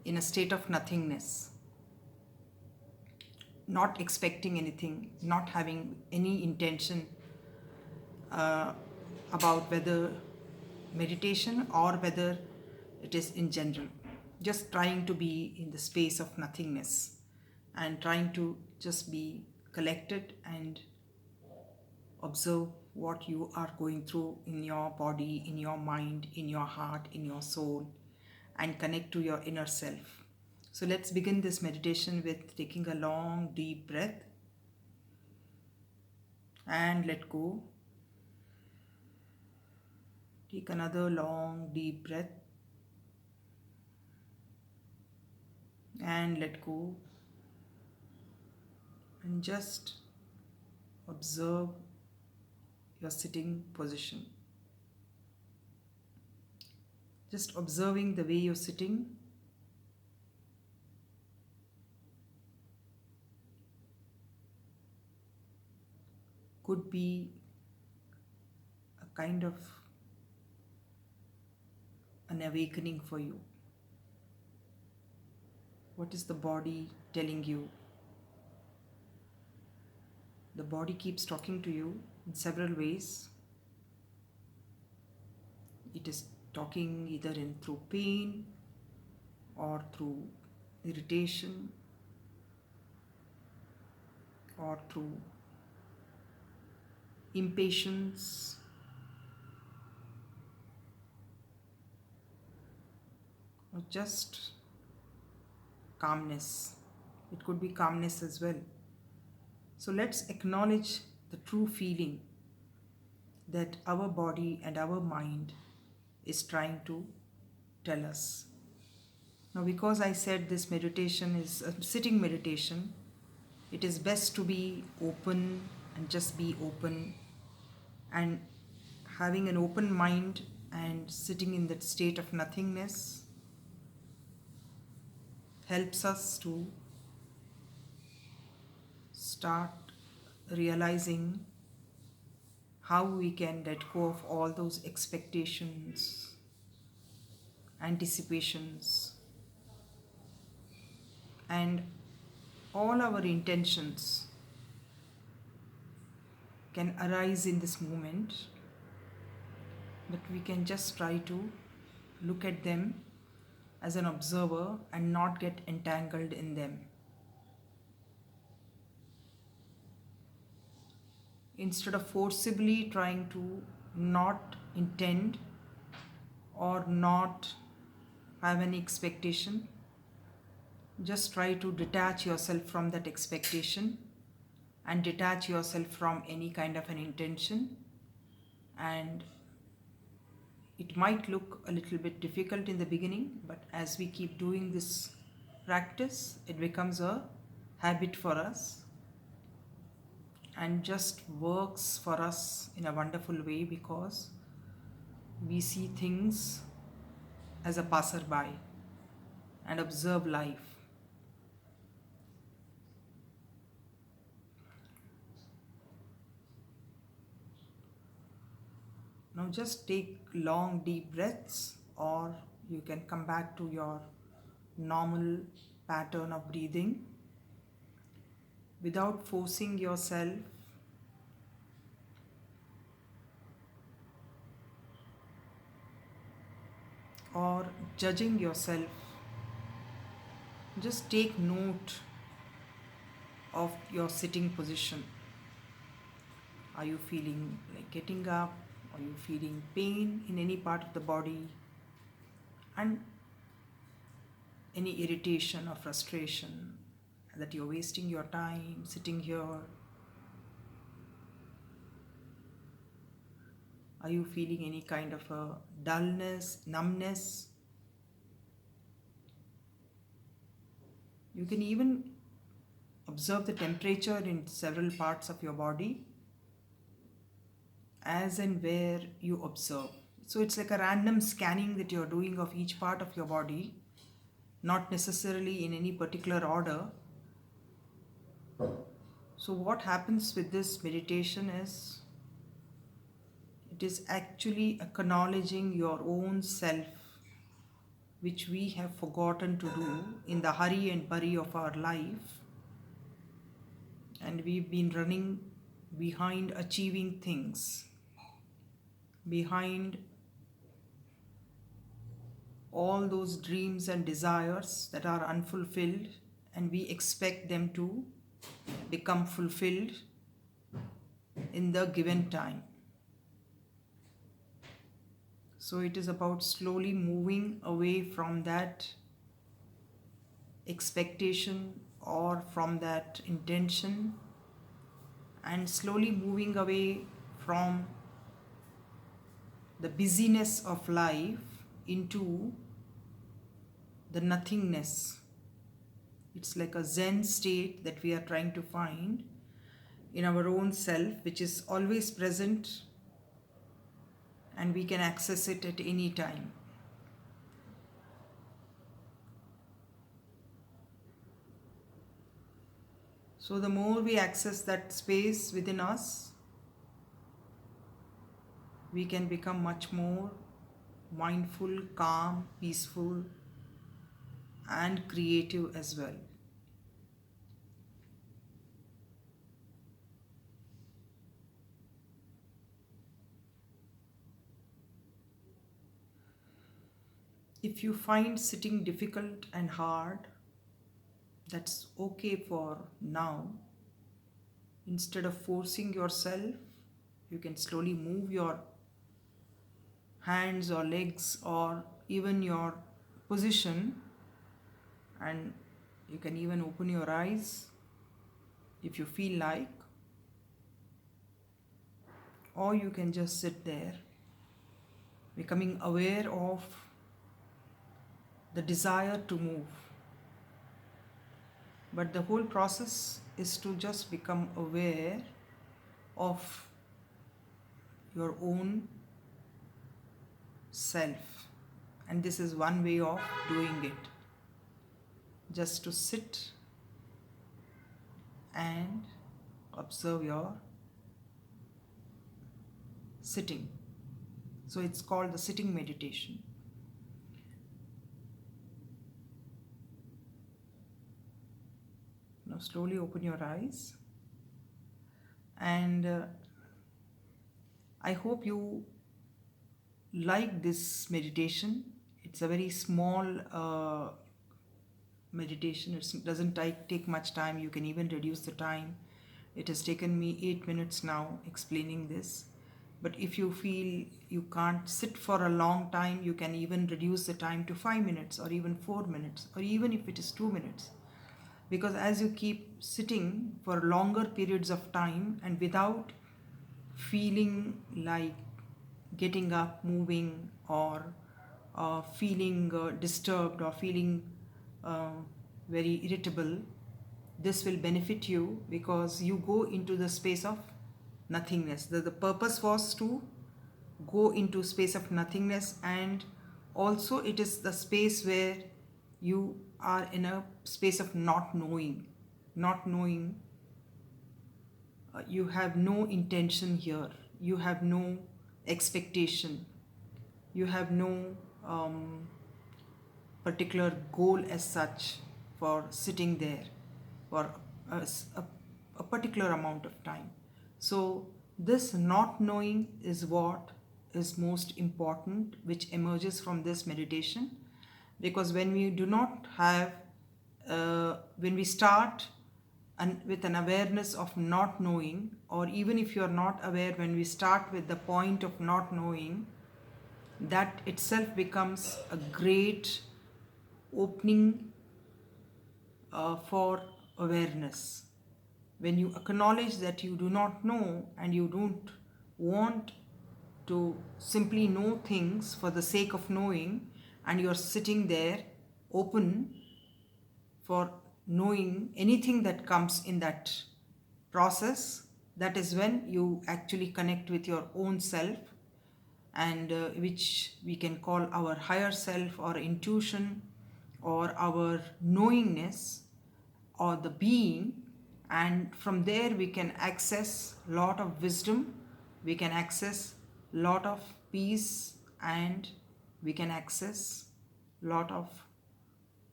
in a state of nothingness, not expecting anything, not having any intention uh, about whether meditation or whether it is in general. Just trying to be in the space of nothingness and trying to just be collected and observe what you are going through in your body, in your mind, in your heart, in your soul, and connect to your inner self. So let's begin this meditation with taking a long, deep breath and let go. Take another long, deep breath and let go. And just observe your sitting position. Just observing the way you're sitting. Could be a kind of an awakening for you. What is the body telling you? The body keeps talking to you in several ways. It is talking either through pain or through irritation or through impatience or just calmness. It could be calmness as well. So let's acknowledge the true feeling that our body and our mind is trying to tell us. Now, because I said this meditation is a sitting meditation, it is best to be open and just be open, and having an open mind and sitting in that state of nothingness helps us to start realizing how we can let go of all those expectations, anticipations, and all our intentions can arise in this moment, but we can just try to look at them as an observer and not get entangled in them. Instead of forcibly trying to not intend or not have any expectation, just try to detach yourself from that expectation and detach yourself from any kind of an intention. And it might look a little bit difficult in the beginning, but as we keep doing this practice, it becomes a habit for us and just works for us in a wonderful way, because we see things as a passerby and observe life. Now just take long deep breaths, or you can come back to your normal pattern of breathing without forcing yourself or judging yourself. Just take note of your sitting position. Are you feeling like getting up? Are you feeling pain in any part of the body? And any irritation or frustration that you're wasting your time sitting here? Are you feeling any kind of a dullness, numbness? You can even observe the temperature in several parts of your body as and where you observe. So it's like a random scanning that you're doing of each part of your body, not necessarily in any particular order. So what happens with this meditation is, it is actually acknowledging your own self which we have forgotten to do in the hurry and worry of our life, and we've been running behind achieving things, behind all those dreams and desires that are unfulfilled, and we expect them to become fulfilled in the given time. So it is about slowly moving away from that expectation or from that intention, and slowly moving away from the busyness of life into the nothingness. It's like a Zen state that we are trying to find in our own self, which is always present and we can access it at any time. So the more we access that space within us, we can become much more mindful, calm, peaceful, and creative as well. If you find sitting difficult and hard, that's okay for now. Instead of forcing yourself, you can slowly move your hands or legs or even your position, and you can even open your eyes if you feel like, or you can just sit there becoming aware of the desire to move. But the whole process is to just become aware of your own self, and this is one way of doing it, just to sit and observe your sitting. So it's called the sitting meditation. Now slowly open your eyes, and I hope you like this meditation. It's a very small meditation. It doesn't take much time. You can even reduce the time. It has taken me 8 minutes now explaining this. But if you feel you can't sit for a long time, you can even reduce the time to 5 minutes or even 4 minutes, or even if it is 2 minutes. Because as you keep sitting for longer periods of time and without feeling like getting up, moving, or feeling disturbed or feeling very irritable, this will benefit you because you go into the space of nothingness. The purpose was to go into space of nothingness, and also it is the space where you are in a space of not knowing. You have no intention here, you have no expectation, you have no particular goal as such for sitting there for a particular amount of time. So this not knowing is what is most important, which emerges from this meditation. Because when we do not have, when we start with an awareness of not knowing, or even if you are not aware, when we start with the point of not knowing, that itself becomes a great opening for awareness. When you acknowledge that you do not know and you don't want to simply know things for the sake of knowing, and you're sitting there open for knowing anything that comes in that process, that is when you actually connect with your own self, and which we can call our higher self or intuition or our knowingness or the being. And from there we can access lot of wisdom, we can access lot of peace, and we can access lot of